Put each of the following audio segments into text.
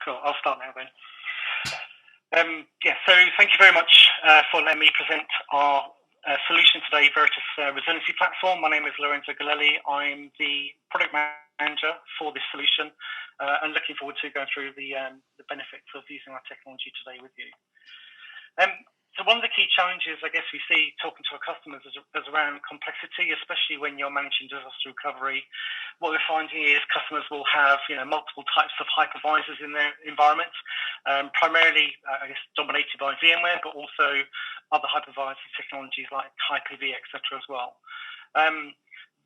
Cool. I'll start now then. So thank you very much for letting me present our solution today, Veritas Resiliency platform. My name is Lorenzo Galelli. I'm the product manager for this solution, and looking forward to going through the benefits of using our technology today with you. So one of the key challenges, I guess, we see talking to our customers is around complexity, especially when you're managing disaster recovery. What we're finding is customers will have multiple types of hypervisors in their environment, primarily, I guess, dominated by VMware, but also other hypervisor technologies like Hyper-V, etc. as well.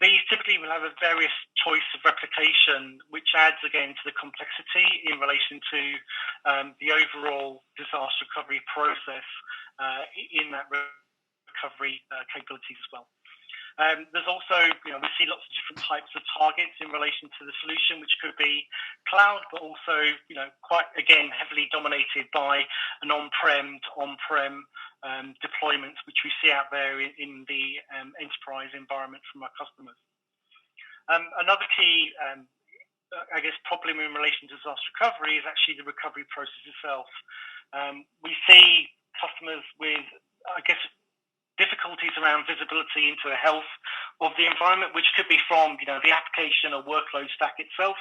These typically will have a various choice of replication, which adds again to the complexity in relation to the overall disaster recovery process in that recovery capabilities as well. There's also, we see lots of different types of targets in relation to the solution, which could be cloud, but also, quite, again, heavily dominated by an on-prem to on-prem deployments, which we see out there in the enterprise environment from our customers. Another key, I guess, problem in relation to disaster recovery is actually the recovery process itself. We see customers with, I guess, difficulties around visibility into the health of the environment, which could be from the application or workload stack itself,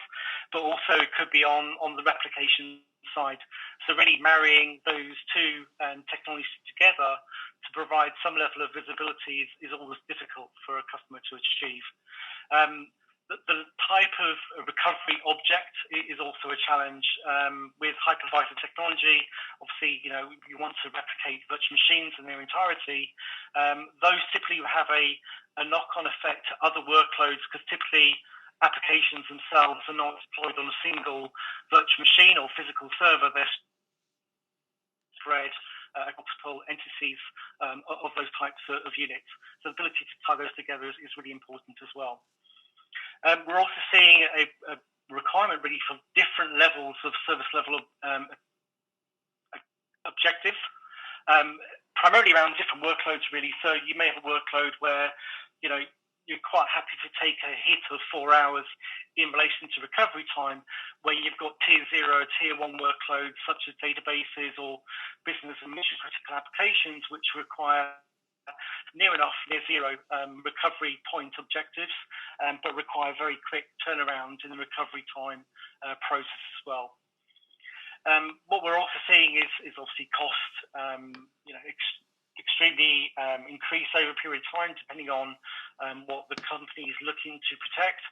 but also it could be on the replication side. So really marrying those two technologies together to provide some level of visibility is always difficult for a customer to achieve. The type of recovery object is also a challenge with hypervisor technology. Obviously, you want to replicate virtual machines in their entirety. Those typically have a knock-on effect to other workloads because typically applications themselves are not deployed on a single virtual machine or physical server. They're spread multiple entities of those types of units. So the ability to tie those together is really important as well. We're also seeing a requirement really for different levels of service level objectives, primarily around different workloads really. So you may have a workload where, you're quite happy to take a hit of 4 hours in relation to recovery time, where you've got tier 0, tier 1 workloads such as databases or business and mission critical applications, which require near zero recovery point objectives, but require very quick turnaround in the recovery time process as well. What we're also seeing is obviously cost, extremely increase over a period of time, depending on what the company is looking to protect.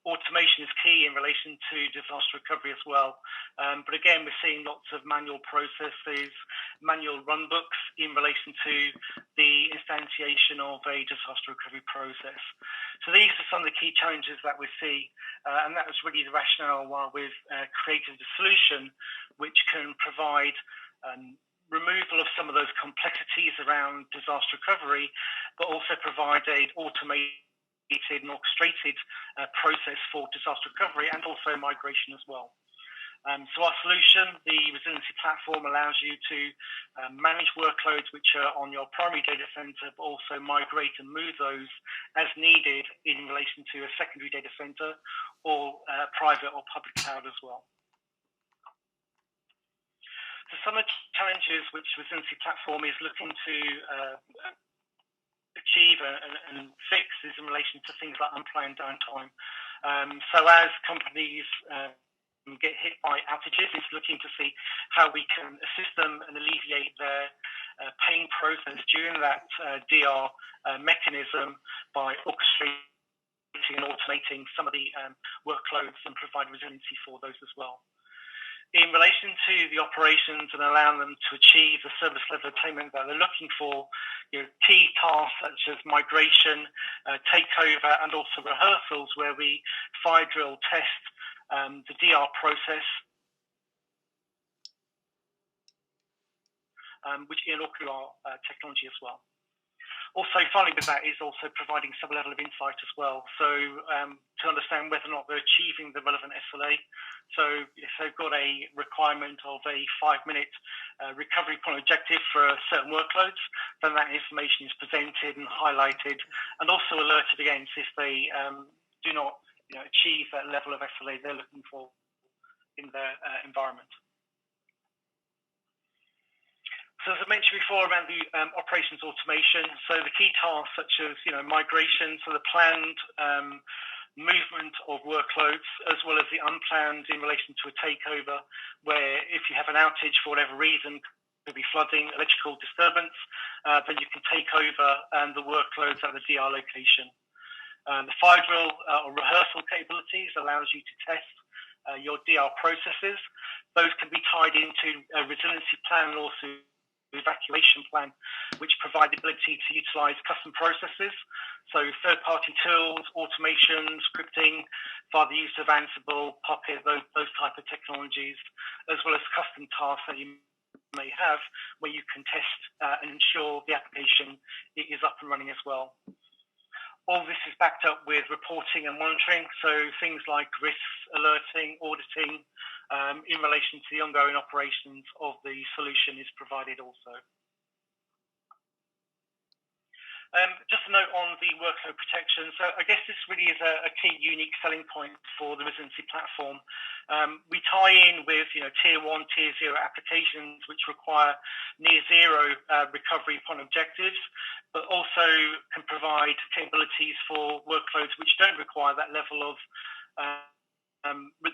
Automation is key in relation to disaster recovery as well. But again, we're seeing lots of manual processes, manual runbooks in relation to the instantiation of a disaster recovery process. So these are some of the key challenges that we see, and that was really the rationale why we've created a solution which can provide removal of some of those complexities around disaster recovery, but also provide an automated and orchestrated process for disaster recovery and also migration as well. So our solution, the Resiliency platform, allows you to manage workloads which are on your primary data center, but also migrate and move those as needed in relation to a secondary data center or private or public cloud as well. So some of the challenges which Resiliency platform is looking to achieve and fix is in relation to things like unplanned downtime. So as companies get hit by outages, it's looking to see how we can assist them and alleviate their pain process during that DR mechanism by orchestrating and automating some of the workloads and provide resiliency for those as well. In relation to the operations and allowing them to achieve the service level attainment that they're looking for, key tasks such as migration, takeover, and also rehearsals where we fire drill test the DR process, which in all our technology as well. Also, finally, with that is also providing some level of insight as well. So to understand whether or not they're achieving the relevant SLA. So if they've got a requirement of a 5-minute recovery point objective for certain workloads, then that information is presented and highlighted and also alerted against if they do not achieve that level of SLA they're looking for in their environment. So as I mentioned before around the operations automation, so the key tasks such as migration, so the planned movement of workloads, as well as the unplanned in relation to a takeover, where if you have an outage for whatever reason, could be flooding, electrical disturbance, then you can take over the workloads at the DR location. The fire drill or rehearsal capabilities allows you to test your DR processes. Those can be tied into a resiliency plan and also evacuation plan, which provide the ability to utilize custom processes, so third-party tools, automation, scripting, via the use of Ansible, Puppet, those type of technologies, as well as custom tasks that you may have where you can test and ensure the application is up and running as well. All this is backed up with reporting and monitoring, so things like risks, alerting, auditing, in relation to the ongoing operations of the solution is provided also. Just a note on the workload protection. So I guess this really is a key unique selling point for the Resiliency platform. We tie in with tier 1, tier 0 applications which require near zero recovery upon objectives, but also can provide capabilities for workloads which don't require that level of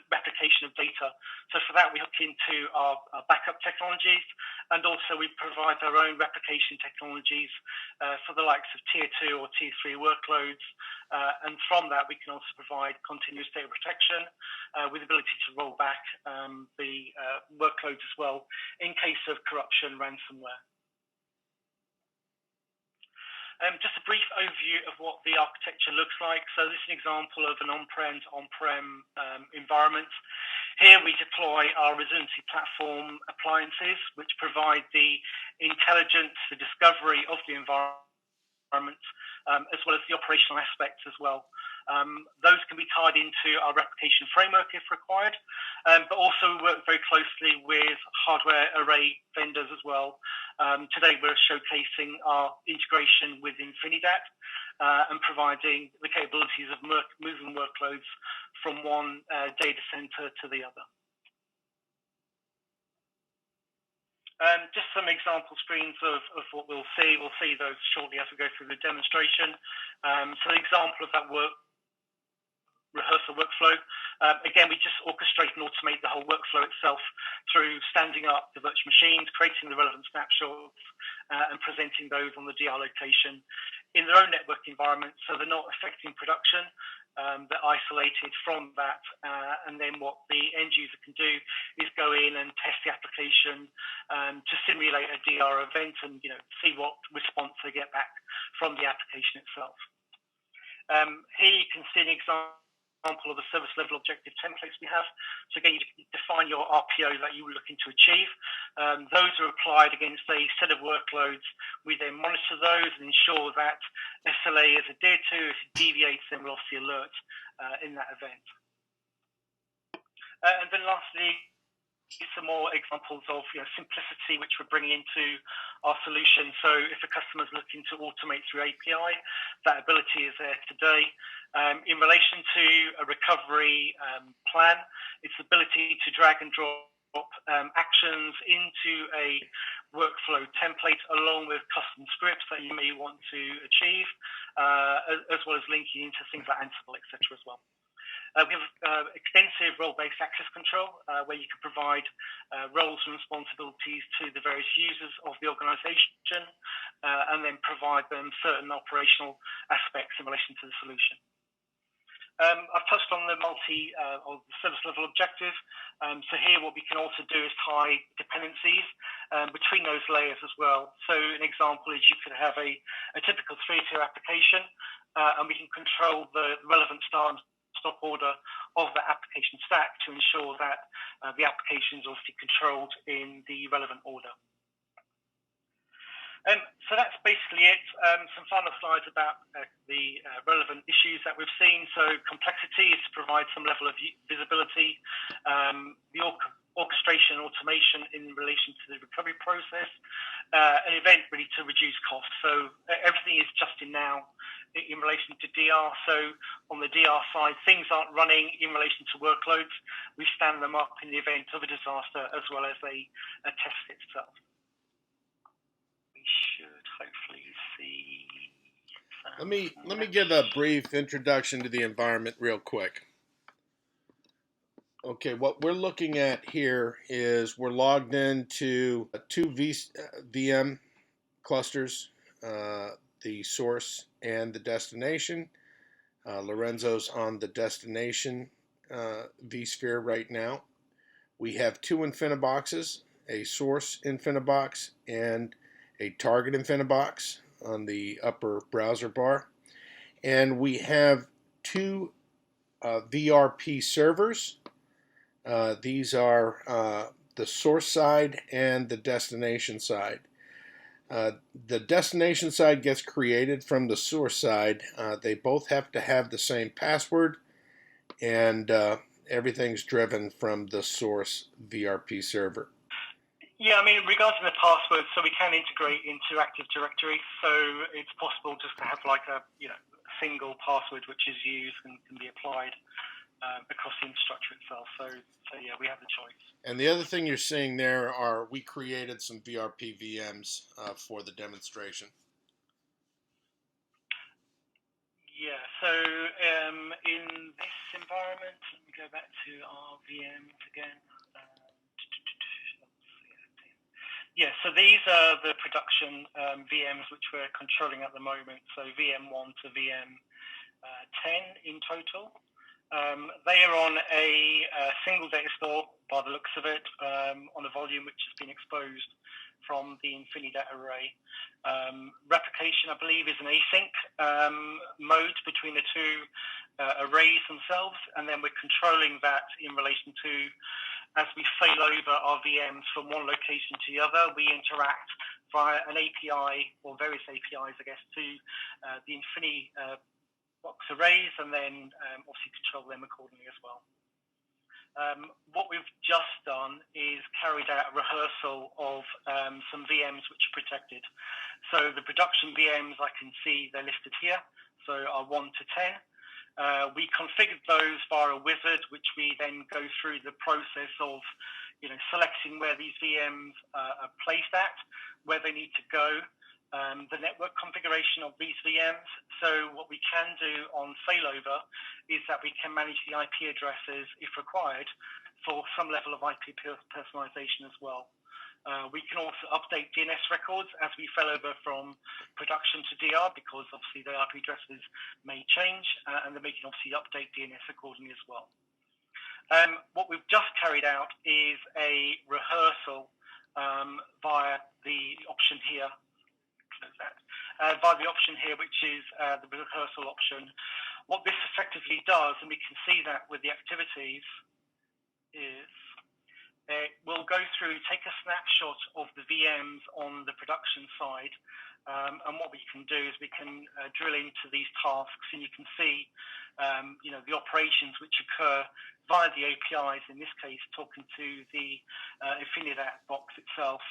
replication of data. So for that, we hook into our backup technologies, and also we provide our own replication technologies for the likes of tier 2 or tier 3 workloads. And from that, we can also provide continuous data protection with the ability to roll back the workloads as well in case of corruption, ransomware. Just a brief overview of what the architecture looks like. So this is an example of an on-prem environment. Here we deploy our Resiliency platform appliances, which provide the intelligence, the discovery of the environment, as well as the operational aspects as well. Those can be tied into our replication framework if required, but also we work very closely with hardware array vendors as well. Today we're showcasing our integration with Infinidat and providing the capabilities of moving workloads from one data center to the other. Just some example screens of what we'll see. We'll see those shortly as we go through the demonstration. So an example of that rehearsal workflow. Again, we just orchestrate and automate the whole workflow itself through standing up the virtual machines, creating the relevant snapshots, and presenting those on the DR location in their own network environment, so they're not affecting production. They're isolated from that, and then what the end user can do is go in and test the application to simulate a DR event and see what response they get back from the application itself. Here you can see an example of the service level objective templates we have. So again, you define your RPO that you were looking to achieve. Those are applied against a set of workloads. We then monitor those and ensure that SLA is adhered to. If it deviates, then we'll obviously alert in that event. And then lastly, some more examples of simplicity which we're bringing into our solution. So if a customer is looking to automate through API, that ability is there today. In relation to a recovery plan, it's the ability to drag and drop actions into a workflow template along with custom scripts that you may want to achieve, as well as linking into things like Ansible, etc. as well. We have extensive role-based access control, where you can provide roles and responsibilities to the various users of the organization, and then provide them certain operational aspects in relation to the solution. I've touched on the or the service level objective. So here what we can also do is tie dependencies between those layers as well. So an example is you could have a typical 3-tier application, and we can control the relevant start and stop order of the application stack to ensure that the application is obviously controlled in the relevant order. So that's basically it. Some final slides about the relevant issues that we've seen. So complexity is to provide some level of visibility, the orchestration and automation in relation to the recovery process, an event really to reduce costs. So everything is just in now in relation to DR. So on the DR side, things aren't running in relation to workloads. We stand them up in the event of a disaster as well as a test itself. We should hopefully see. Let me give a brief introduction to the environment real quick. Okay, what we're looking at here is we're logged into two VM clusters, the source and the destination. Lorenzo's on the destination vSphere right now. We have two InfiniBoxes, a source InfiniBox and a target InfiniBox on the upper browser bar. And we have two VRP servers. These are the source side and the destination side. The destination side gets created from the source side. They both have to have the same password, and everything's driven from the source VRP server. Yeah, I mean, regarding the password, so we can integrate into Active Directory, so it's possible just to have like a single password which is used and can be applied across the infrastructure itself. So yeah, we have the choice. And the other thing you're seeing there are we created some VRP VMs for the demonstration. Yeah, so in this environment, let me go back to our VMs again. Yeah, so these are the production VMs which we're controlling at the moment. So VM1 to VM10 in total. They are on a single data store by the looks of it, on a volume which has been exposed from the Infinidat array. Replication, I believe, is an async mode between the two arrays themselves, and then we're controlling that in relation to, as we fail over our VMs from one location to the other, we interact via an API or various APIs, I guess, to the InfiniBox arrays, and then obviously control them accordingly as well. What we've just done is carried out a rehearsal of some VMs which are protected. So the production VMs, I can see they're listed here, so are 1 to 10. We configured those via a wizard, which we then go through the process of selecting where these VMs are placed at, where they need to go, the network configuration of these VMs. So what we can do on failover is that we can manage the IP addresses, if required, for some level of IP personalization as well. We can also update DNS records as we fail over from production to DR, because obviously the IP addresses may change, and then we can obviously update DNS accordingly as well. What we've just carried out is a rehearsal via the option here. By the option here, which is the rehearsal option. What this effectively does, and we can see that with the activities, is we'll go through, take a snapshot of the VMs on the production side, and what we can do is we can drill into these tasks, and you can see the operations which occur via the APIs, in this case talking to the Infinidat box itself.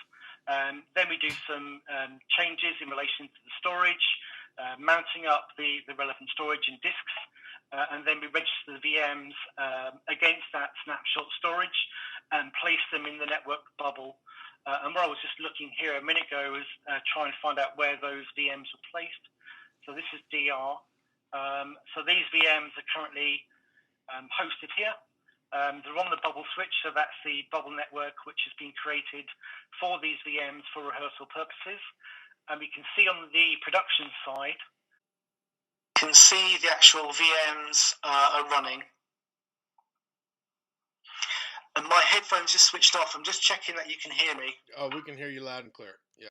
Then we do some changes in relation to the storage, mounting up the relevant storage and disks, and then we register the VMs against that snapshot storage and place them in the network bubble. And where I was just looking here a minute ago was trying to find out where those VMs were placed. So this is DR. So these VMs are currently hosted here. They're on the bubble switch, so that's the bubble network which has been created for these VMs for rehearsal purposes. And we can see on the production side, you can see the actual VMs are running. And my headphones just switched off. I'm just checking that you can hear me. Oh, we can hear you loud and clear. Yeah.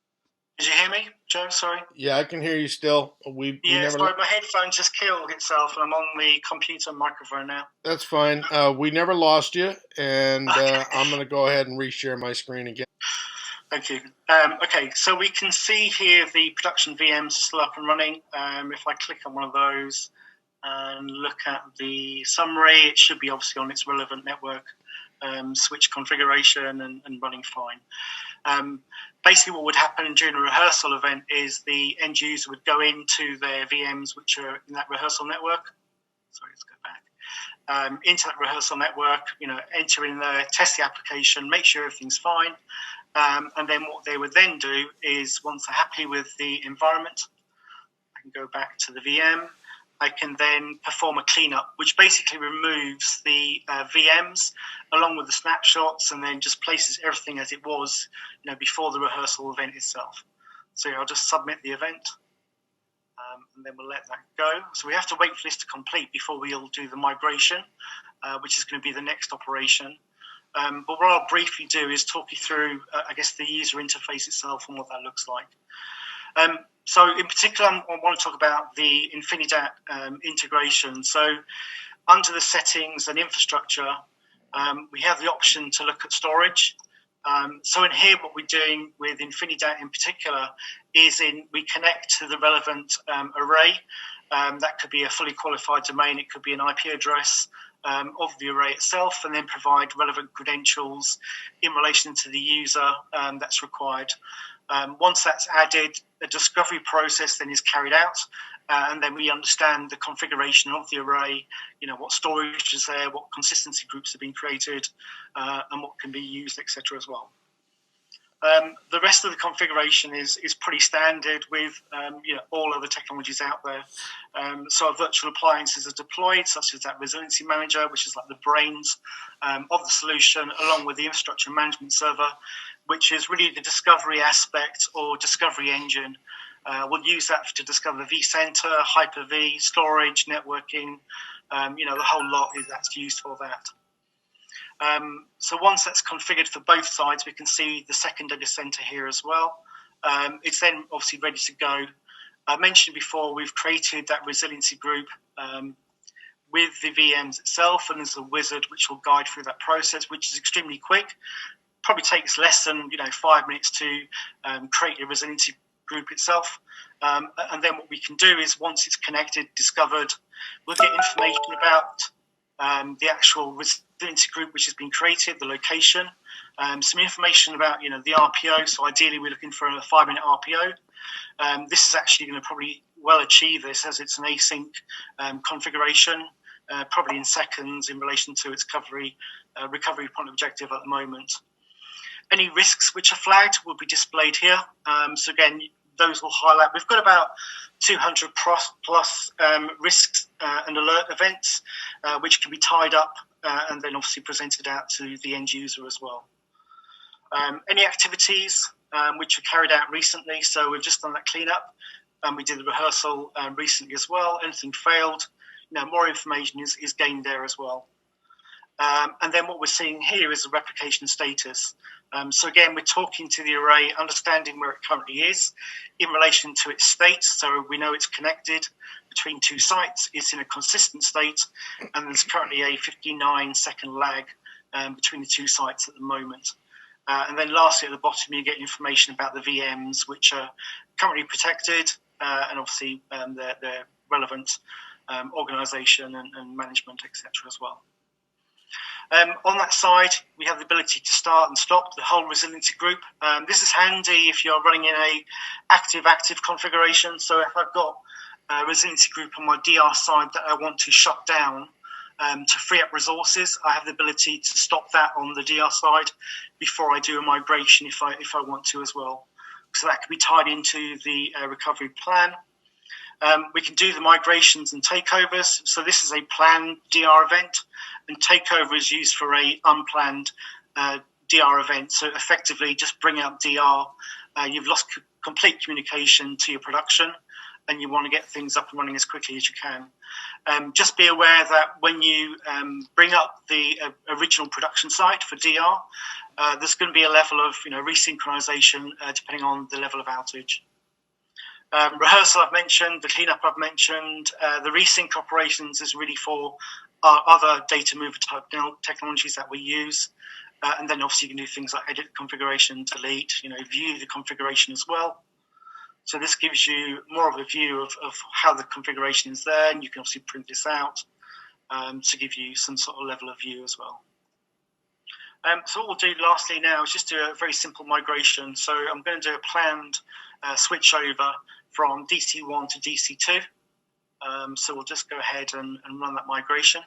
Did you hear me, Joe? Sorry. Yeah, I can hear you still. Sorry, my headphone just killed itself, and I'm on the computer microphone now. That's fine. We never lost you, and okay. I'm going to go ahead and reshare my screen again. Thank you. Okay, so we can see here the production VMs are still up and running. If I click on one of those and look at the summary, it should be obviously on its relevant network switch configuration and running fine. Basically what would happen during a rehearsal event is the end user would go into their VMs which are in that rehearsal network. Sorry, let's go back. Into that rehearsal network, enter in there, test the application, make sure everything's fine. And then what they would then do is, once they're happy with the environment, I can go back to the VM. I can then perform a cleanup, which basically removes the VMs along with the snapshots and then just places everything as it was, before the rehearsal event itself. So I'll just submit the event, and then we'll let that go. So we have to wait for this to complete before we'll do the migration, which is going to be the next operation. But what I'll briefly do is talk you through, the user interface itself and what that looks like. So in particular, I want to talk about the Infinidat integration. So under the settings and infrastructure, we have the option to look at storage. So in here, what we're doing with Infinidat in particular is we connect to the relevant array. That could be a fully qualified domain. It could be an IP address of the array itself, and then provide relevant credentials in relation to the user that's required. Once that's added, the discovery process then is carried out, and then we understand the configuration of the array, what storage is there, what consistency groups have been created, and what can be used, etc. as well. The rest of the configuration is pretty standard with all other technologies out there. So our virtual appliances are deployed, such as that Resiliency Manager, which is like the brains of the solution, along with the infrastructure management server, which is really the discovery aspect or discovery engine. We'll use that to discover vCenter, Hyper-V, storage, networking, the whole lot that's used for that. So once that's configured for both sides, we can see the second data center here as well. It's then obviously ready to go. I mentioned before, we've created that resiliency group with the VMs itself, and there's a wizard which will guide through that process, which is extremely quick. Probably takes less than 5 minutes to create a resiliency group itself. And then what we can do is, once it's connected, discovered, we'll get information about the actual resiliency group which has been created, the location, some information about the RPO. So ideally we're looking for a 5-minute RPO. This is actually going to probably well achieve this, as it's an async configuration, probably in seconds in relation to its recovery point objective at the moment. Any risks which are flagged will be displayed here. So again, those will highlight. We've got about 200 plus risks and alert events, which can be tied up and then obviously presented out to the end user as well. Any activities which are carried out recently, so we've just done that cleanup, and we did the rehearsal recently as well. Anything failed, more information is gained there as well. And then what we're seeing here is the replication status. So again, we're talking to the array, understanding where it currently is in relation to its state. So we know it's connected between two sites, it's in a consistent state, and there's currently a 59-second lag between the two sites at the moment. And then lastly, at the bottom, you get information about the VMs, which are currently protected, and obviously their relevant organization and management, etc. as well. On that side, we have the ability to start and stop the whole resiliency group. This is handy if you're running in a active configuration. So if I've got a resiliency group on my DR side that I want to shut down to free up resources, I have the ability to stop that on the DR side before I do a migration if I want to as well. So that can be tied into the recovery plan. We can do the migrations and takeovers. So this is a planned DR event, and takeover is used for a unplanned DR event. So effectively, just bring up DR. You've lost complete communication to your production, and you want to get things up and running as quickly as you can. Just be aware that when you bring up the original production site for DR, there's going to be a level of resynchronization depending on the level of outage. Rehearsal I've mentioned, the cleanup I've mentioned, the resync operations is really for our other data mover type technologies that we use. And then obviously you can do things like edit configuration, delete, view the configuration as well. So this gives you more of a view of how the configuration is there, and you can obviously print this out to give you some sort of level of view as well. So what we'll do lastly now is just do a very simple migration. So I'm going to do a planned switch over from DC1 to DC2. So we'll just go ahead and run that migration.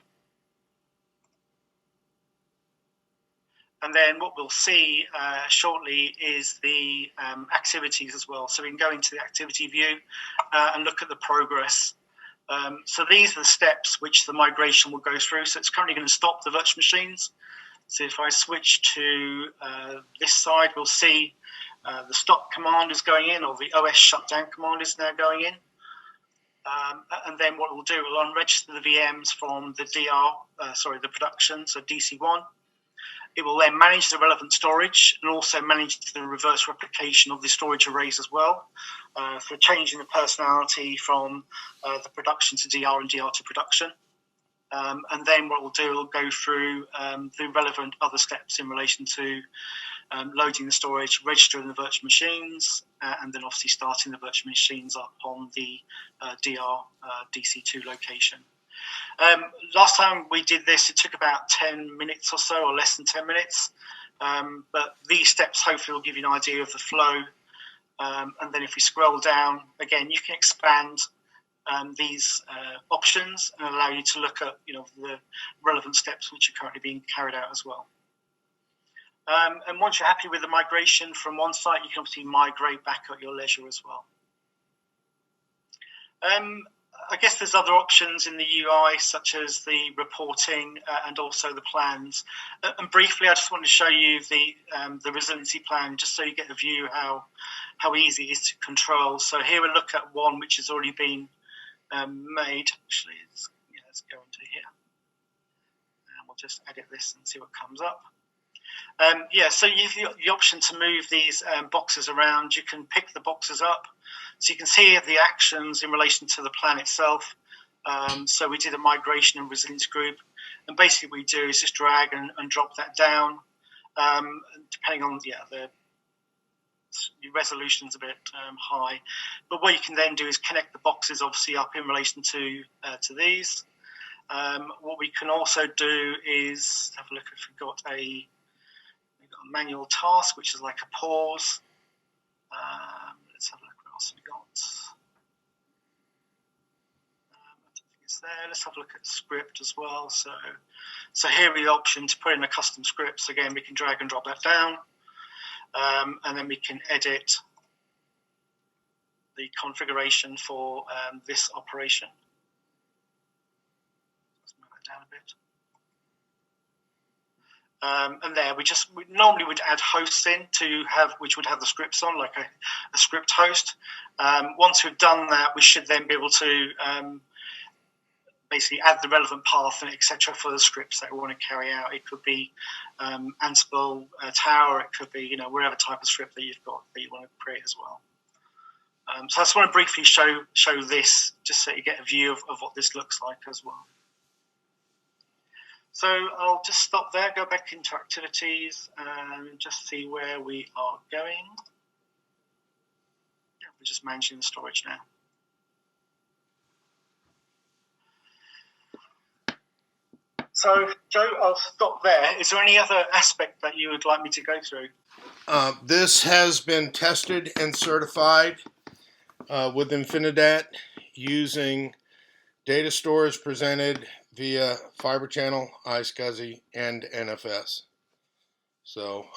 And then what we'll see shortly is the activities as well. So we can go into the activity view and look at the progress. So these are the steps which the migration will go through. So it's currently going to stop the virtual machines. So if I switch to this side, we'll see the stop command is going in, or the OS shutdown command is now going in. And then what we'll do, we'll unregister the VMs from the the production, so DC1. It will then manage the relevant storage and also manage the reverse replication of the storage arrays as well, for changing the personality from the production to DR and DR to production. And then what we'll do, we'll go through the relevant other steps in relation to loading the storage, registering the virtual machines, and then obviously starting the virtual machines up on the DR DC2 location. Last time we did this, it took about 10 minutes or so, or less than 10 minutes. But these steps hopefully will give you an idea of the flow. And then if we scroll down, again, you can expand these options and allow you to look at the relevant steps which are currently being carried out as well. And once you're happy with the migration from one site, you can obviously migrate back at your leisure as well. I guess there's other options in the UI, such as the reporting and also the plans. And briefly, I just want to show you the resiliency plan, just so you get a view how easy it is to control. So here we look at one which has already been made. Actually, let's go into here, and we'll just edit this and see what comes up. So you've got the option to move these boxes around. You can pick the boxes up. So you can see the actions in relation to the plan itself. So we did a migration and resilience group. And basically what we do is just drag and drop that down. Depending on the resolution's a bit high. But what you can then do is connect the boxes obviously up in relation to these. What we can also do is have a look if we've got a manual task, which is like a pause. Let's have a look what else we got. I don't think it's there. Let's have a look at script as well. So here we have the option to put in a custom script. So again, we can drag and drop that down, and then we can edit the configuration for this operation. Let's move that down a bit. And there we normally would add hosts in which would have the scripts on, like a script host. Once we've done that, we should then be able to basically add the relevant path and etc. for the scripts that we want to carry out. It could be Ansible Tower, it could be whatever type of script that you've got that you want to create as well. So I just want to briefly show this, just so you get a view of what this looks like as well. So I'll just stop there, go back into activities, and just see where we are going. Yeah, we're just managing the storage now. So, Joe, I'll stop there. Is there any other aspect that you would like me to go through? This has been tested and certified with Infinidat using data stores presented via Fiber Channel, iSCSI, and NFS. So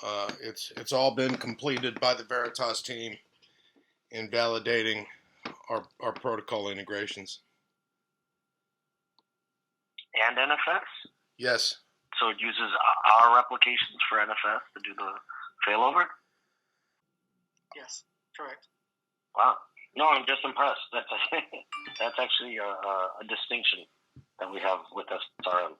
it's all been completed by the Veritas team in validating our protocol integrations. And NFS? Yes. So it uses our replications for NFS to do the failover? Yes, correct. Wow. No, I'm just impressed. That's actually a distinction that we have with SRM.